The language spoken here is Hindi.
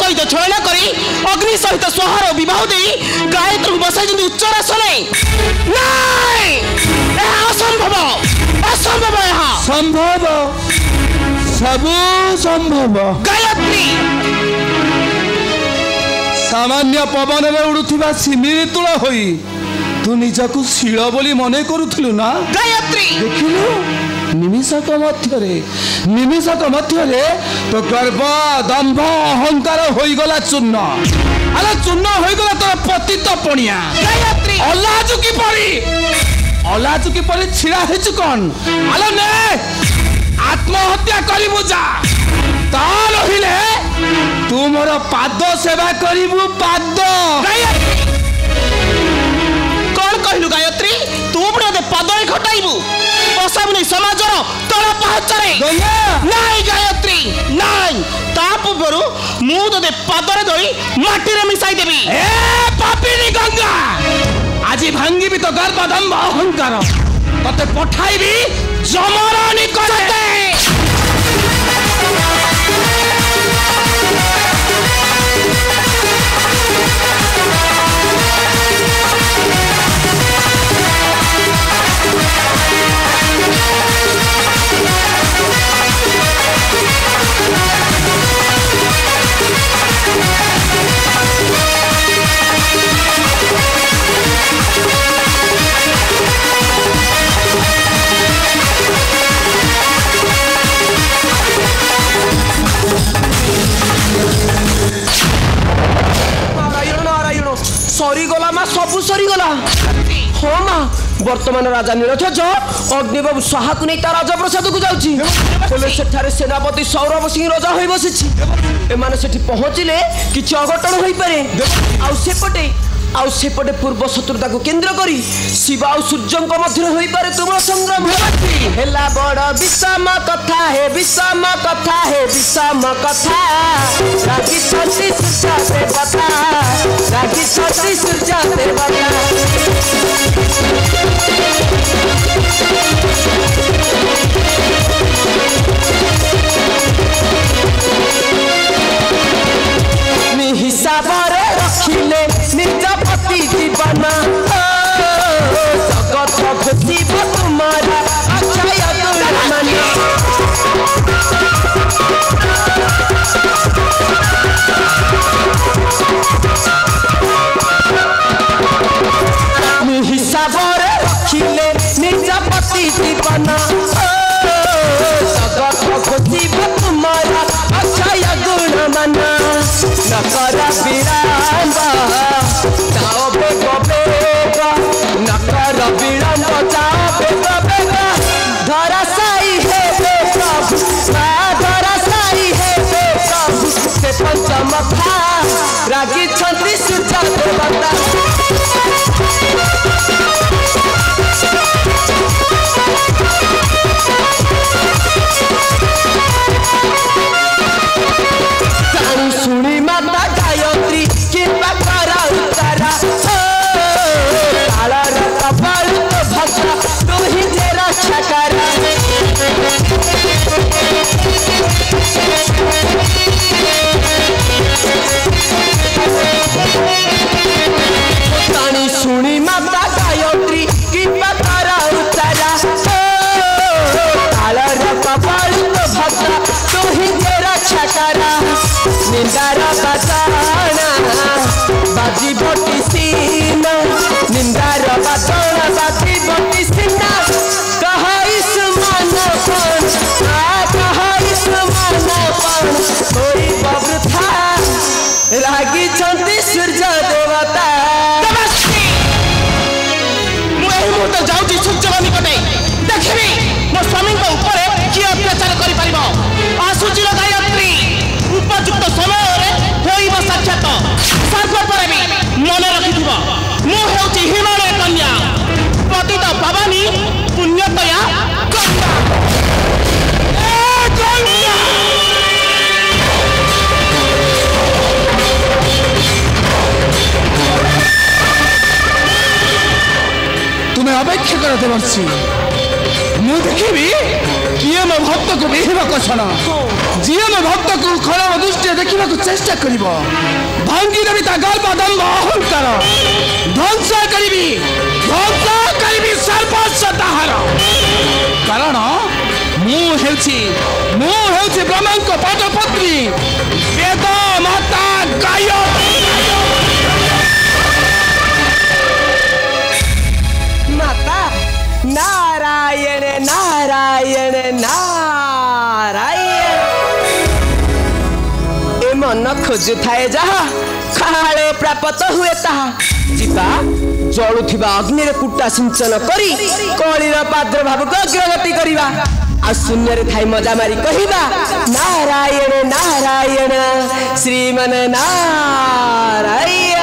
सहित छलना करी अग्नि सहित स्वाहार विवाह दे गायत्री बसाई जंदी उच्च आसने नहीं असंभव असंभव यहाँ संभव सब संभव गायत्री सामान्य पवन में उड़ुथिबा सिमिरी तुला होई तू निजकु शील बोली मने करुथिलु ना गायत्री देखिलु निमिषक मध्यरे तो गर्व दंभ अहंकार होई गला चूर्ण अरे चूर्ण होई गला तोर पतित पणिया गायत्री अलाजुकी परी छिड़ा हेचु कोन आलो ने आत्महत्या करिबु जा ता रहिले तू मोर पाद सेवा करिबु पाद कौन कहलु गायत्री तू बड़े पदरे घटाइबु बसाबुनी समाजर तळ पहाचरे नाही गायत्री नाही ता पूर्वरु मु तोते पदरे धरी माटी रे मिसाई देबी ए पापिनी गंगा आज भांगीबी तो गर्भ दंभ अहंकार तते पठाइबी जमर निकटे सरीगला मा सबू सरीगला हाँ माँ वर्तमान राजा नीलध्वज अग्निबाबू साहा को नहीं राजप्रसाद को जाऊँगी सेनापति सौरभ सिंह रजा हो बसी एमाने पहुँचले किसी अघटन हो पारे आउ सेपटे पूर्व शत्रुता को केंद्र करी शिव आ सूर्य मध्य हो पारे तुम संग्राम हेला बड़ विषम कथा हे विषम कथा हे विषम कथा रागी छठी सूर्य देवता रागी छठी सूर्य देवता हिसाब रखिले निज पति जीवन जगत घोषिब तुम्हारा अक्षय हिसाब रखिले निज पति जीवन जगत घोषिब तुम्हारा अक्षय गुण मना नकर विरांब जाओ बेग बेग नकर विरांब जाओ बेग बेग धराशायी है प्रभु धराशायी है प्रभु से पंचमखा रागी छंदी सूर्य देवता सुनी माता गायत्री कृपा करा उतारा काला रता बालू तो भक्ता तू ही तेरा छकारा तानी सुनी माता गायत्री कृपा करा उतारा काला रता बालू तो भक्ता तू ही तेरा छकारा निंदार बाजाना बाजी बोटी सीना निंदार बाजाना बाजी बोटी सीना कहा इस मानपन कहा इस मानपन कोई बब्र था रागी छंदी सूर्य देवता मुहूर्त जाऊँगी सूर्य निकटे देखी मो स्वामी ऊपर किए अत्याचार कर आसूची गायत्री उपयुक्त समय साक्षात सर्वपर भी मन रखि मुझे हिमालय कन्या पतित भवानी पुण्यतया तुम्हें अपेक्षा करते बर्षी मु देखी किए मो भक्त को विहिब कषण जी मो भक्त को खराब दृष्टि देखा चेष्टा कर भांगी देवी गर्भ दम्भ अहंकार ध्वंस करी सर्वस्व ताहार कारण मुझे ब्रह्मा पदपत्नी वेद माता गाय माता नारायण नारायण नारायण ए मन खोजु थाए जहा खाले प्राप्त हुए ताहा जीवा जलुथिबा अग्नि रे कुटा सिंचन करी कलिर पाद्र भाव को अग्रगति करिबा आ शून्य रे थाई मजा मारी कहिबा नारायण नारायण श्रीमन नारायण